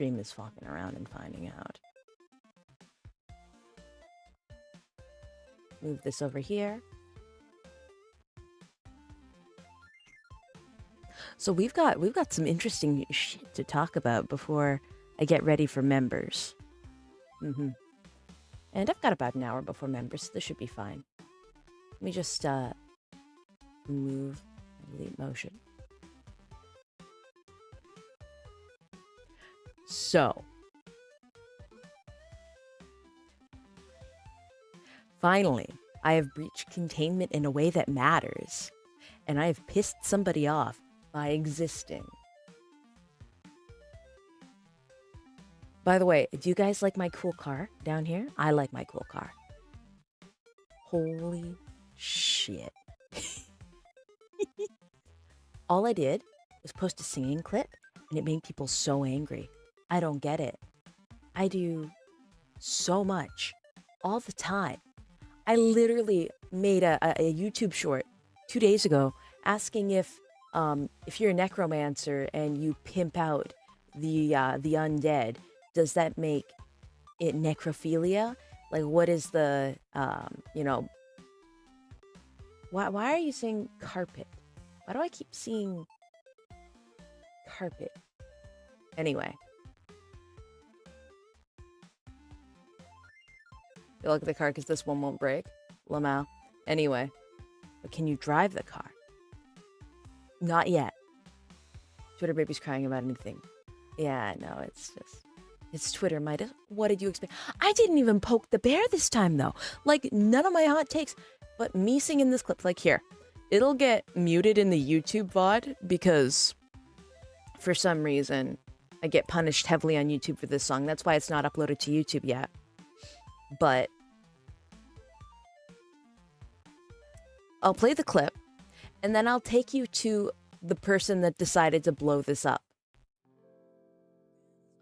Stream is fucking around and finding out. Move this over here. So we've got some interesting shit to talk about before I get ready for members. And I've got about an hour before members, so this should be fine. Let me just move lead motion. So, finally, I have breached containment in a way that matters, and I have pissed somebody off by existing. By the way, do you guys like my cool car down here? I like my cool car. Holy shit. All I did was post a singing clip, and it made people so angry. I don't get it. I do so much all the time. I literally made a YouTube short 2 days ago asking if you're a necromancer and you pimp out the undead, does that make it necrophilia? Like, what is the why are you saying carpet? Why do I keep seeing carpet? Anyway. You look at the car because this one won't break. Lamau. Anyway. But can you drive the car? Not yet. Twitter baby's crying about anything. Yeah, no, it's Twitter, Midas. What did you expect? I didn't even poke the bear this time, though. Like, none of my hot takes. But me singing this clip, like, here. It'll get muted in the YouTube VOD because for some reason I get punished heavily on YouTube for this song. That's why it's not uploaded to YouTube yet. But I'll play the clip, and then I'll take you to the person that decided to blow this up.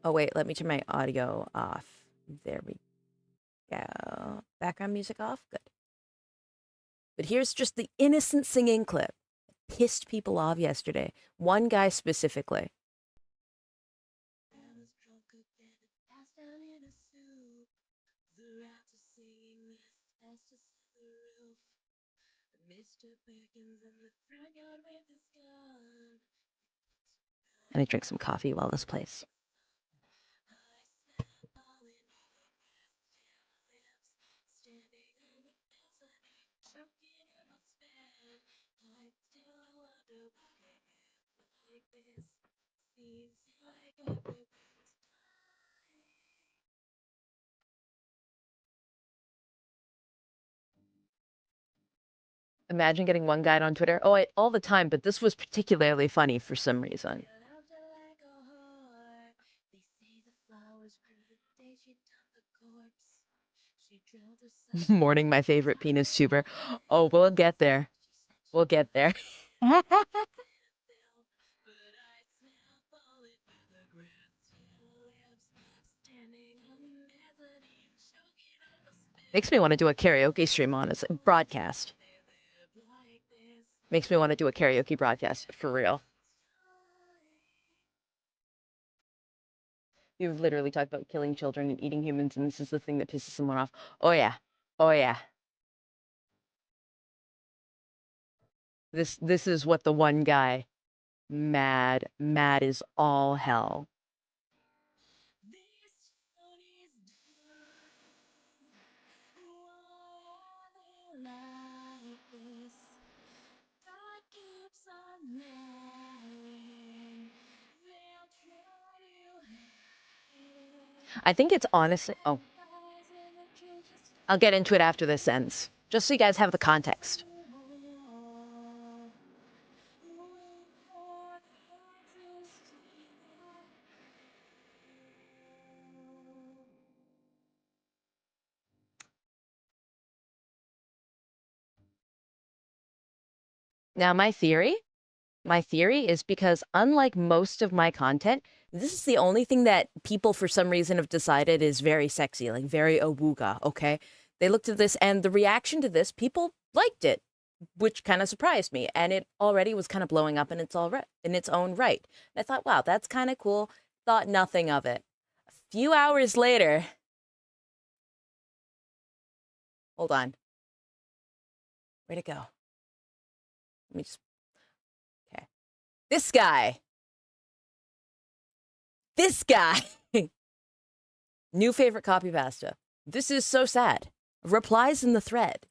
Oh, wait, let me turn my audio off. There we go. Background music off? Good. But here's just the innocent singing clip. It pissed people off yesterday. One guy specifically. And I drink some coffee while this plays. Imagine getting one guy on Twitter. Oh, all the time, but this was particularly funny for some reason. Mourning my favorite penis tuber. Oh, we'll get there. We'll get there. Makes me want to do a karaoke stream on it. Broadcast. Makes me want to do a karaoke broadcast, for real. You've literally talked about killing children and eating humans, and this is the thing that pisses someone off. Oh, yeah. Oh, yeah. This is what the one guy, mad is all hell. I think it's honestly, oh, I'll get into it after this ends, just so you guys have the context. Now, my theory is because unlike most of my content, this is the only thing that people for some reason have decided is very sexy, like very awooga, okay? They looked at this and the reaction to this, people liked it, which kind of surprised me. And it already was kind of blowing up in its own right. And I thought, wow, that's kind of cool. Thought nothing of it. Few hours later, hold on. Where'd it go? Let me just, okay. This guy, new favorite copy pasta. This is so sad. Replies in the thread.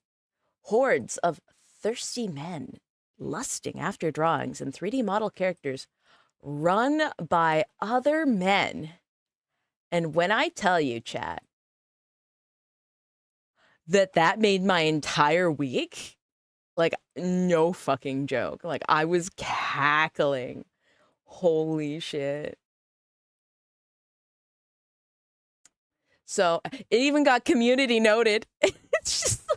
Hordes of thirsty men lusting after drawings and 3D model characters run by other men. And when I tell you, chat, that made my entire week, like, no fucking joke. Like, I was cackling. Holy shit. So it even got community noted. It's just,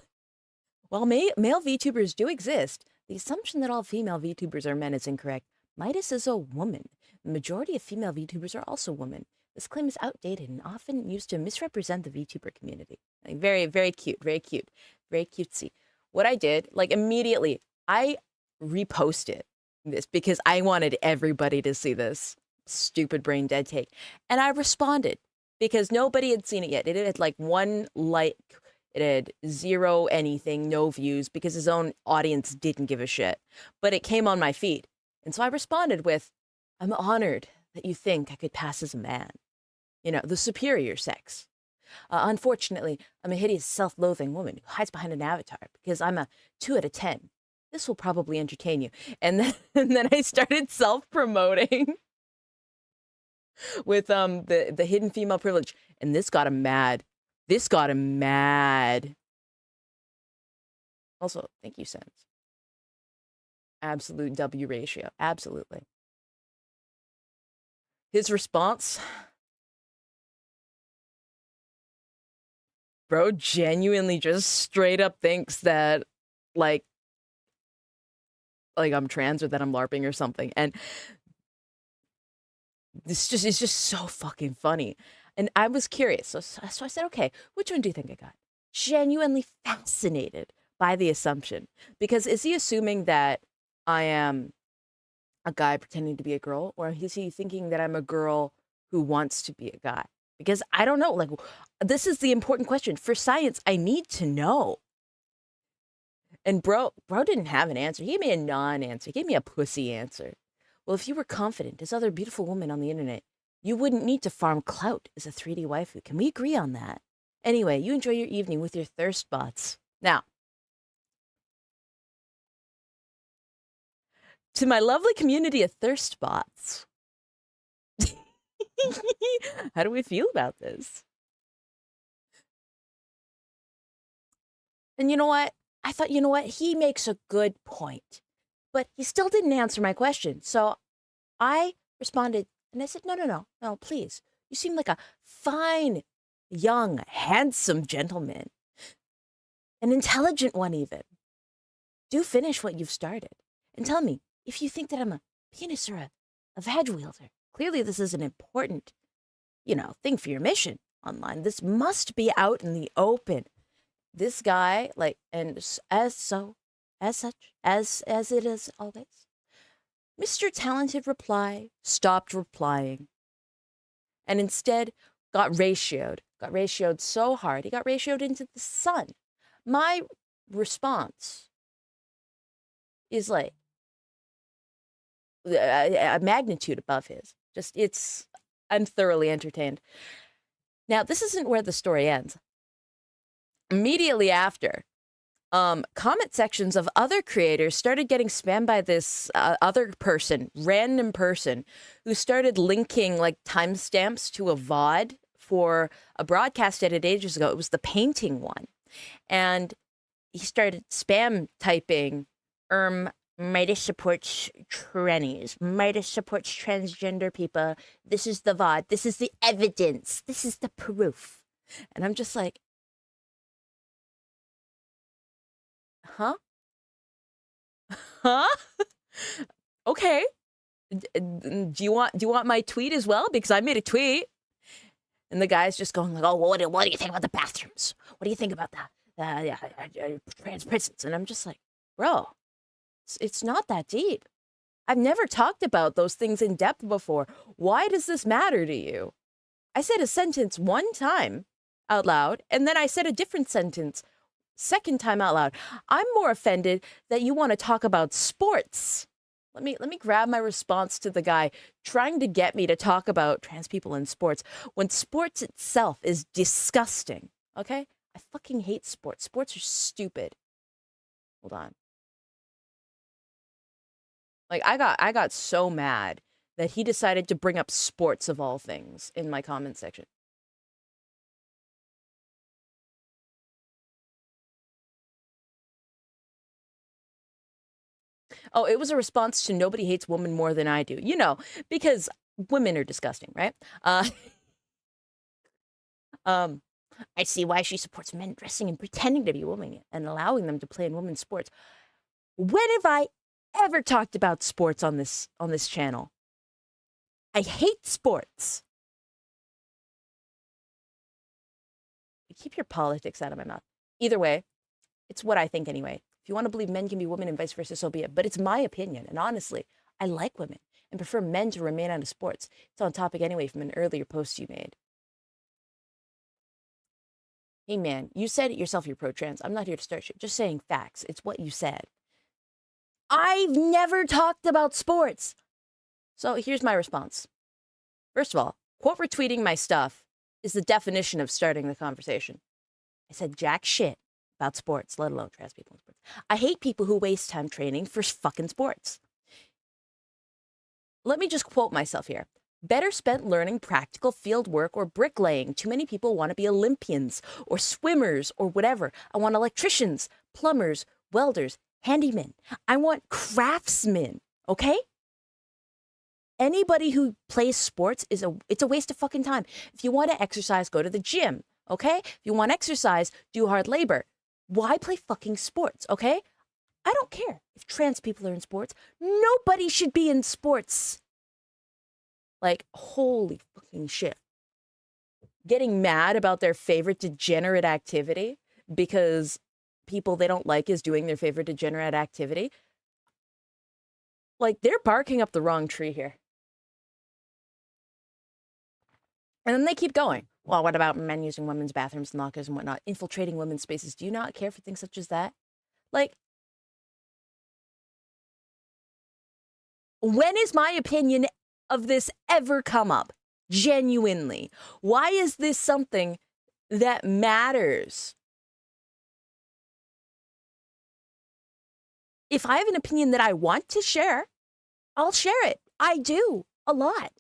while male VTubers do exist, the assumption that all female VTubers are men is incorrect. Midas is a woman. The majority of female VTubers are also women. This claim is outdated and often used to misrepresent the VTuber community. Like, very, very cute, very cute, very cutesy. What I did, like, immediately, I reposted this because I wanted everybody to see this stupid brain dead take. And I responded because nobody had seen it yet. It had like 1 like, it had 0 anything, no views, because his own audience didn't give a shit. But it came on my feed. And so I responded with, I'm honored that you think I could pass as a man. You know, the superior sex. Unfortunately, I'm a hideous, self-loathing woman who hides behind an avatar because I'm a 2 out of 10. This will probably entertain you. And then I started self-promoting with the hidden female privilege. And this got him mad. This got him mad. Also, thank you, Sense. Absolute W ratio. Absolutely. His response, bro genuinely just straight up thinks that, like I'm trans or that I'm LARPing or something. And it's just so fucking funny. And I was curious. So I said, okay, which one do you think I got? Genuinely fascinated by the assumption. Because is he assuming that I am a guy pretending to be a girl? Or is he thinking that I'm a girl who wants to be a guy? Because I don't know. Like, this is the important question. For science, I need to know. And bro didn't have an answer. He gave me a non-answer. He gave me a pussy answer. Well, if you were confident as other beautiful women on the internet, you wouldn't need to farm clout as a 3D waifu. Can we agree on that? Anyway, you enjoy your evening with your thirst bots. Now, to my lovely community of thirst bots, how do we feel about this? And you know what? I thought, you know what? He makes a good point. But he still didn't answer my question. So I responded and I said, no, please. You seem like a fine, young, handsome gentleman. An intelligent one, even. Do finish what you've started. And tell me if you think that I'm a penis or a vag wielder. Clearly, this is an important, thing for your mission online. This must be out in the open. This guy, and as such, as it is always, Mr. Talented stopped replying, and instead got ratioed so hard, he got ratioed into the sun. My response is like a magnitude above his. I'm thoroughly entertained. Now, this isn't where the story ends. Immediately after, comment sections of other creators started getting spammed by this random person, who started linking timestamps to a VOD for a broadcast I did ages ago. It was the painting one. And he started spam typing, Midas supports trannies. Midas supports transgender people. This is the VOD. This is the evidence. This is the proof. And I'm just like, huh? Okay. Do you want my tweet as well? Because I made a tweet. And the guy's just going like, oh, what do you think about the bathrooms? What do you think about that? Trans prisons. And I'm just like, bro, it's not that deep. I've never talked about those things in depth before. Why does this matter to you? I said a sentence one time out loud, and then I said a different sentence second time out loud. I'm more offended that you want to talk about sports. Let me grab my response to the guy trying to get me to talk about trans people in sports when sports itself is disgusting. Okay? I fucking hate sports. Sports are stupid. Hold on. Like I got so mad that he decided to bring up sports of all things in my comment section. Oh, it was a response to nobody hates women more than I do. You know, because women are disgusting, right? Um, I see why she supports men dressing and pretending to be women and allowing them to play in women's sports. When have I ever talked about sports on this channel? I hate sports. Keep your politics out of my mouth. Either way, it's what I think anyway. If you want to believe men can be women and vice versa, so be it. But it's my opinion. And honestly, I like women and prefer men to remain out of sports. It's on topic anyway from an earlier post you made. Hey man, you said it yourself you're pro-trans. I'm not here to start shit. Just saying facts. It's what you said. I've never talked about sports. So here's my response. First of all, quote retweeting my stuff is the definition of starting the conversation. I said jack shit about sports, let alone trans people in sports. I hate people who waste time training for fucking sports. Let me just quote myself here. Better spent learning practical field work or bricklaying. Too many people want to be Olympians or swimmers or whatever. I want electricians, plumbers, welders, handymen. I want craftsmen, okay? Anybody who plays sports it's a waste of fucking time. If you want to exercise, go to the gym, okay? If you want exercise, do hard labor. Why play fucking sports, okay? I don't care if trans people are in sports. Nobody should be in sports. Like, holy fucking shit. Getting mad about their favorite degenerate activity because people they don't like is doing their favorite degenerate activity. Like, they're barking up the wrong tree here. And then they keep going. Well, what about men using women's bathrooms and lockers and whatnot, infiltrating women's spaces? Do you not care for things such as that? Like, when is my opinion of this ever come up? Genuinely. Why is this something that matters? If I have an opinion that I want to share, I'll share it. I do a lot.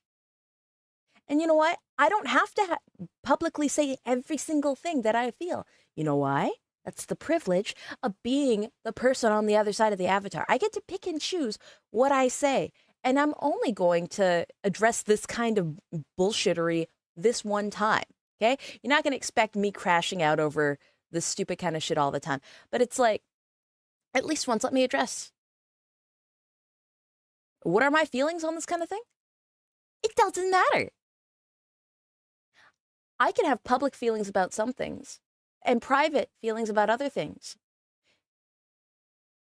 And you know what? I don't have to publicly say every single thing that I feel. You know why? That's the privilege of being the person on the other side of the avatar. I get to pick and choose what I say. And I'm only going to address this kind of bullshittery this one time, okay? You're not going to expect me crashing out over this stupid kind of shit all the time. But it's like, at least once let me address. What are my feelings on this kind of thing? It doesn't matter. I can have public feelings about some things and private feelings about other things.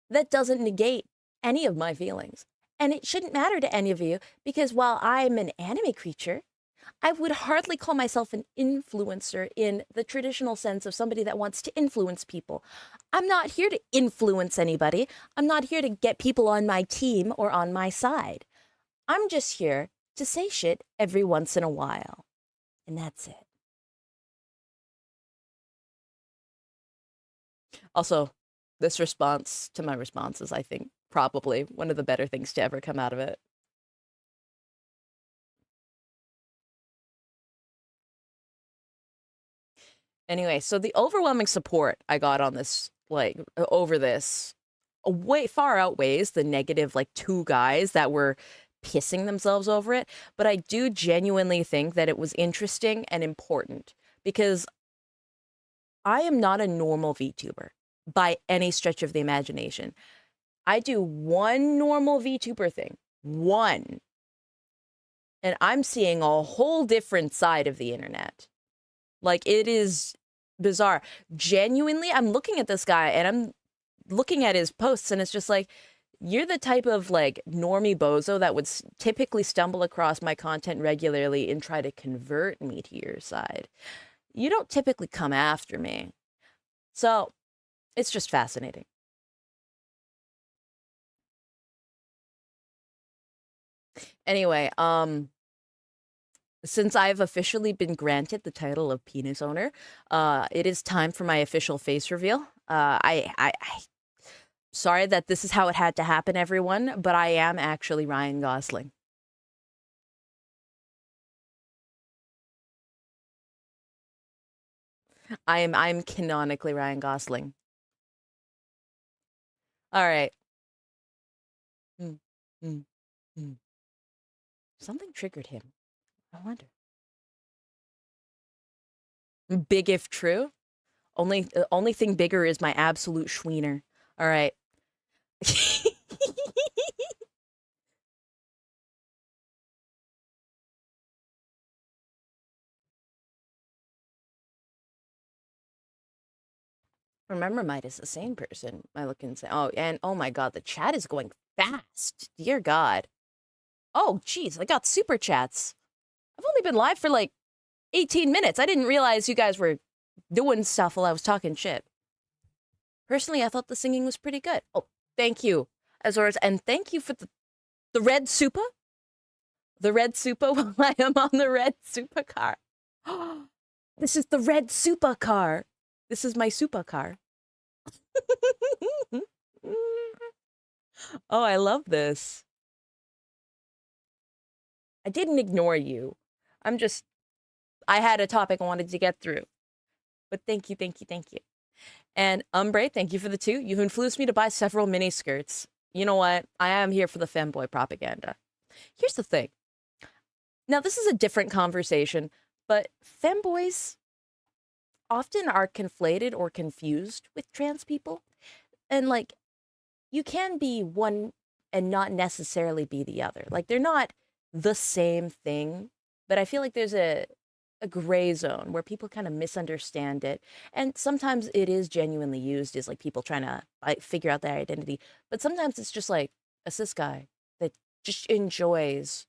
That doesn't negate any of my feelings. And it shouldn't matter to any of you because while I'm an anime creature, I would hardly call myself an influencer in the traditional sense of somebody that wants to influence people. I'm not here to influence anybody. I'm not here to get people on my team or on my side. I'm just here to say shit every once in a while. And that's it. Also, this response to my response is, I think, probably one of the better things to ever come out of it. Anyway, so the overwhelming support I got on this, like, over this, way far outweighs the negative, like, 2 guys that were pissing themselves over it. But I do genuinely think that it was interesting and important because I am not a normal VTuber by any stretch of the imagination. I do one normal VTuber thing. One. And I'm seeing a whole different side of the internet. Like, it is bizarre. Genuinely, I'm looking at this guy and I'm looking at his posts and it's just like, You're the type of like normie bozo that would typically stumble across my content regularly and try to convert me to your side. You don't typically come after me. So it's just fascinating. Anyway, since I've officially been granted the title of penis owner, it is time for my official face reveal. Sorry that this is how it had to happen, everyone, but I am actually Ryan Gosling. I'm canonically Ryan Gosling. All right. Hmm, hmm, hmm. Something triggered him. I wonder. Big if true. Only thing bigger is my absolute schweener. All right. Remember, Might is the same person. I look and say, oh, and oh my God, the chat is going fast. Dear God. Oh, geez, I got super chats. I've only been live for like 18 minutes. I didn't realize you guys were doing stuff while I was talking shit. Personally, I thought the singing was pretty good. Oh, thank you, Azores, and thank you for the red supa. The red supa while I am on the red supa car. This is the red supa car. This is my supa car. Oh, I love this. I didn't ignore you. I had a topic I wanted to get through. But thank you, thank you, thank you. And Umbre, thank you for the 2. You've influenced me to buy several mini skirts. You know what? I am here for the femboy propaganda. Here's the thing. Now, this is a different conversation, but femboys often are conflated or confused with trans people. And like, you can be one and not necessarily be the other. Like, they're not the same thing, but I feel like there's a gray zone where people kind of misunderstand it. And sometimes it is genuinely used as like people trying to like, figure out their identity. But sometimes it's just like a cis guy that just enjoys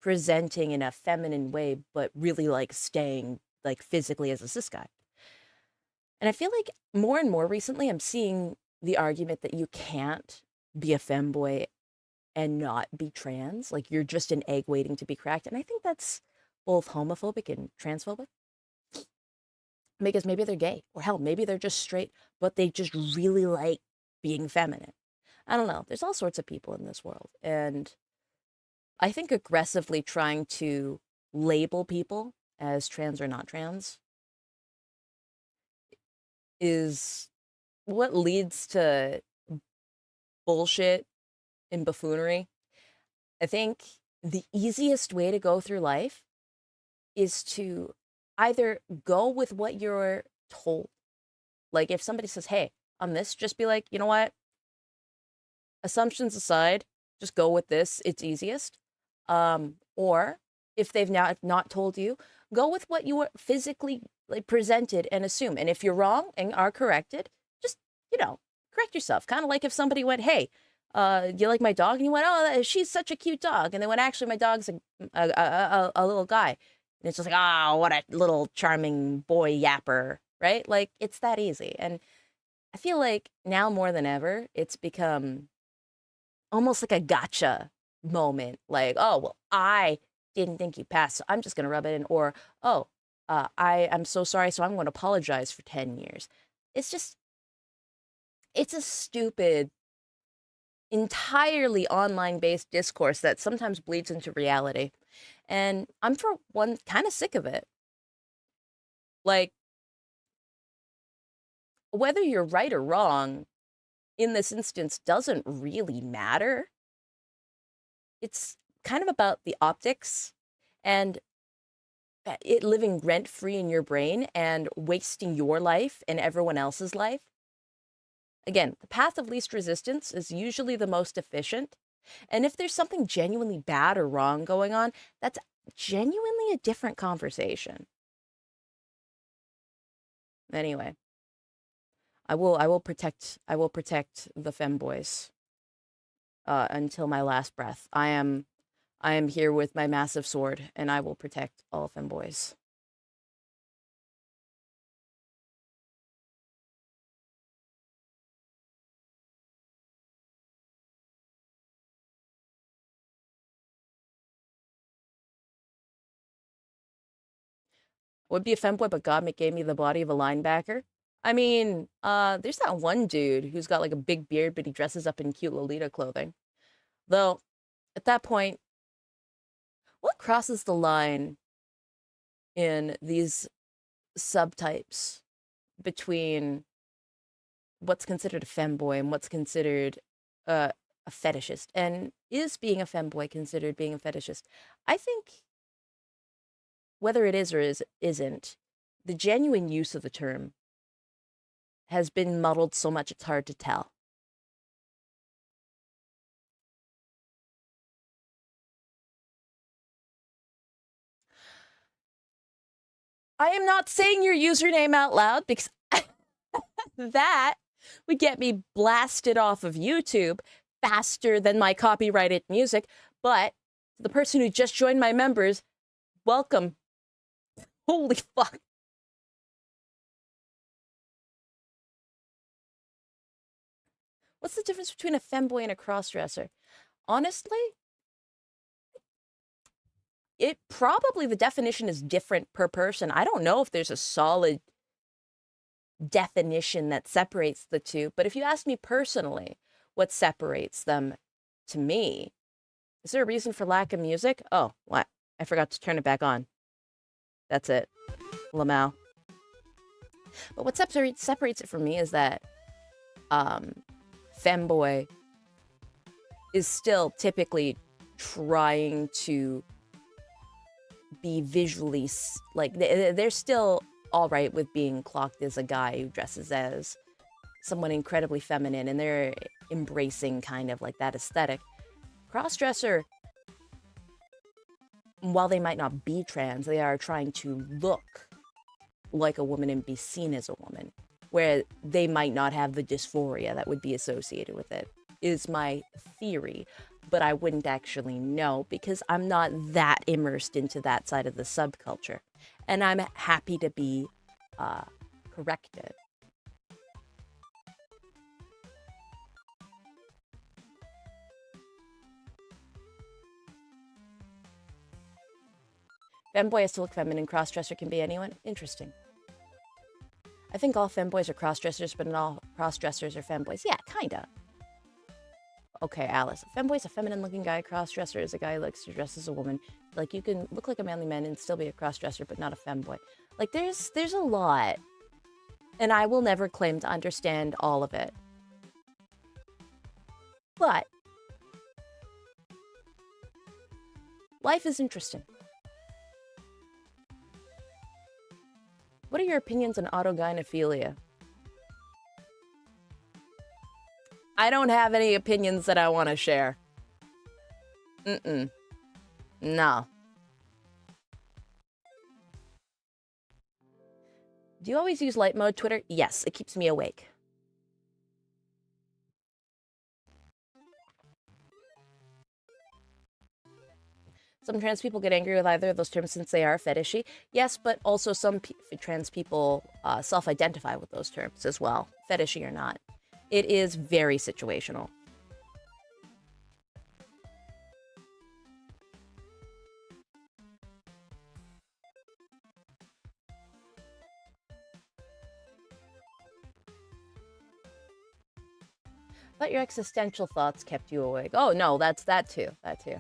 presenting in a feminine way, but really like staying like physically as a cis guy. And I feel like more and more recently, I'm seeing the argument that you can't be a femboy and not be trans. Like you're just an egg waiting to be cracked. And I think that's both homophobic and transphobic. Because maybe they're gay, or hell, maybe they're just straight, but they just really like being feminine. I don't know. There's all sorts of people in this world. And I think aggressively trying to label people as trans or not trans is what leads to bullshit and buffoonery. I think the easiest way to go through life is to either go with what you're told. Like if somebody says, hey, I'm this, just be like, you know what? Assumptions aside, just go with this. It's easiest. Or if they've now not told you, go with what you were physically like presented and assume. And if you're wrong and are corrected, just, correct yourself. Kind of like if somebody went, hey, you like my dog? And you went, oh, she's such a cute dog. And they went, actually, my dog's a little guy. And it's just like, oh, what a little charming boy yapper, right? Like, it's that easy. And I feel like now more than ever, it's become almost like a gotcha moment. Like, oh, well, I didn't think you passed, so I'm just going to rub it in. Or, oh, I'm so sorry, so I'm going to apologize for 10 years. It's a stupid, entirely online-based discourse that sometimes bleeds into reality. And I'm, for one, kind of sick of it. Like, whether you're right or wrong in this instance doesn't really matter. It's kind of about the optics and it living rent-free in your brain and wasting your life and everyone else's life. Again, the path of least resistance is usually the most efficient. And if there's something genuinely bad or wrong going on, that's genuinely a different conversation. Anyway, I will protect the femboys. until my last breath. I am here with my massive sword, and I will protect all femboys. Would be a femboy, but God gave me the body of a linebacker. I mean, there's that one dude who's got like a big beard, but he dresses up in cute Lolita clothing. Though, at that point, what crosses the line in these subtypes between what's considered a femboy and what's considered a fetishist? And is being a femboy considered being a fetishist? I think whether it is or isn't, the genuine use of the term has been muddled so much it's hard to tell. I am not saying your username out loud because that would get me blasted off of YouTube faster than my copyrighted music. But the person who just joined my members, welcome. Holy fuck. What's the difference between a femboy and a crossdresser? Honestly, it probably, the definition is different per person. I don't know if there's a solid definition that separates the two, but if you ask me personally, what separates them to me, is there a reason for lack of music? Oh, what? I forgot to turn it back on. That's it. Lamau. But what separates it from me is that femboy is still typically trying to be visually, like, they're still all right with being clocked as a guy who dresses as someone incredibly feminine, and they're embracing kind of like that aesthetic. Crossdresser, while they might not be trans, they are trying to look like a woman and be seen as a woman, where they might not have the dysphoria that would be associated with it, is my theory. But I wouldn't actually know because I'm not that immersed into that side of the subculture. And I'm happy to be corrected. Femboy has to look feminine. Crossdresser can be anyone. Interesting. I think all femboys are crossdressers, but not all crossdressers are femboys. Yeah, kinda. Okay, Alice. A femboy is a feminine-looking guy. Crossdresser is a guy who likes to dress as a woman. Like, you can look like a manly man and still be a crossdresser, but not a femboy. Like, there's a lot. And I will never claim to understand all of it. But life is interesting. What are your opinions on autogynephilia? I don't have any opinions that I want to share. No. Do you always use light mode Twitter? Yes, it keeps me awake. Some trans people get angry with either of those terms since they are fetishy. Yes, but also some trans people self-identify with those terms as well, fetishy or not. It is very situational. But your existential thoughts kept you awake. Oh, no, that's that too. That too.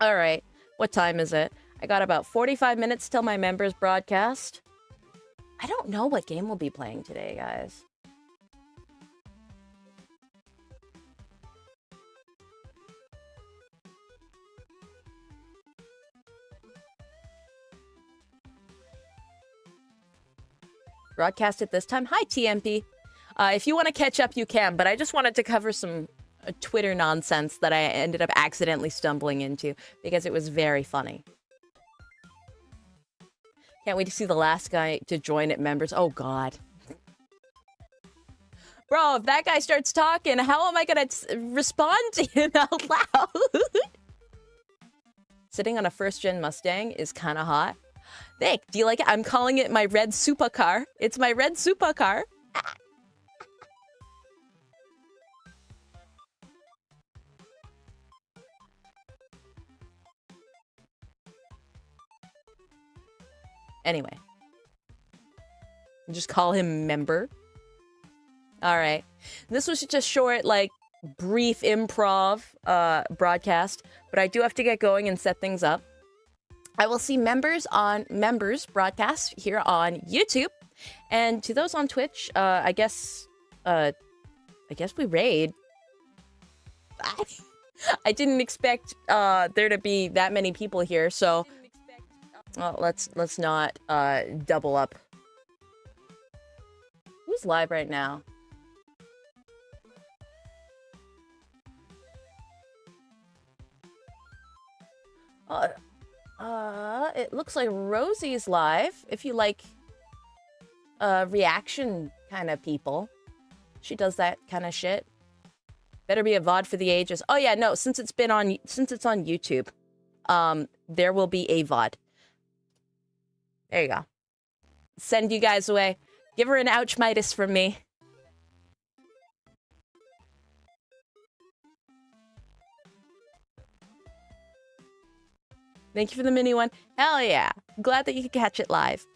All right. What time is it? I got about 45 minutes till my members broadcast. I don't know what game we'll be playing today, guys. Broadcast it this time. Hi, TMP. If you want to catch up, you can, but I just wanted to cover some Twitter nonsense that I ended up accidentally stumbling into because it was very funny. Can't wait to see the last guy to join at members. Oh, God. Bro, if that guy starts talking, how am I gonna respond to him out loud? Sitting on a first-gen Mustang is kind of hot. Nick, do you like it? I'm calling it my red supercar. It's my red supercar. Anyway. Just call him member. Alright. This was just short, like, brief improv broadcast, but I do have to get going and set things up. I will see members broadcast here on YouTube, and to those on Twitch, I guess we raid. I didn't expect there to be that many people here, so let's not double up. Who's live right now? It looks like Rosie's live. If you like reaction kind of people, she does that kind of shit. Better be a VOD for the ages. Oh yeah, no, since it's on YouTube, there will be a VOD. There you go. Send you guys away. Give her an ouch Midas from me. Thank you for the mini one. Hell yeah. Glad that you could catch it live.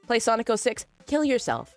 Play Sonic 06. Kill yourself.